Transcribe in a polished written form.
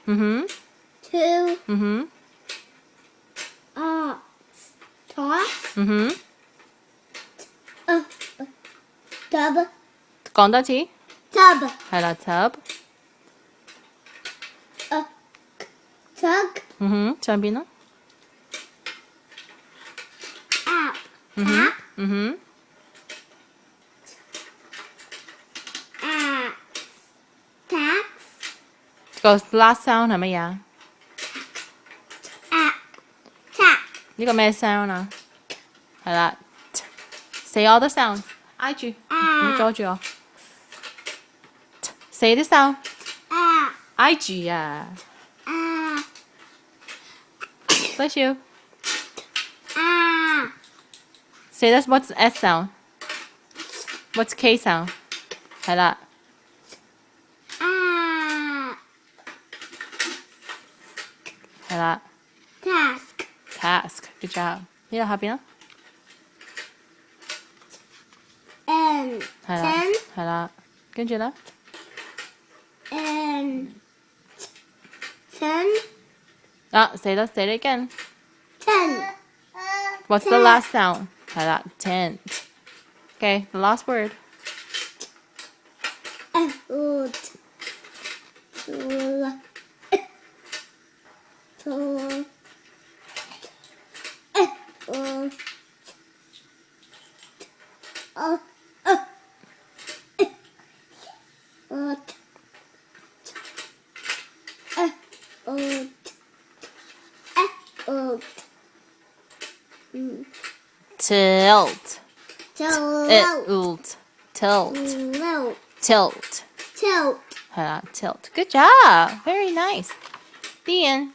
Two. Toss. Tub. 講多次， Tub. 係啦 ，tub， Tug. 上邊啦， App. Tap. App. Tax. 個 last sound 係乜嘢啊？ App. Tap. 呢個咩 sound 啊？係啦 ，say all the sounds，挨住，唔好阻住我。say 啲 sound， App. 挨住啊 App. ！Bless you。 App. Say that's what's S sound? What's K sound? 係啦， App. 係啦 Task. ，task。Good job。呢度下邊啦， N. 係啦 Ten. 係啦，跟住咧 N. Ten. 啊，say that say it again。 Ten. What's the last sound? 係啦，tent。Okay, the last word. Tool. Tool. Tool. Tilt. Tilt. Tilt. Tilt. Tilt. 係啦，tilt。Good job. Very nice. The end.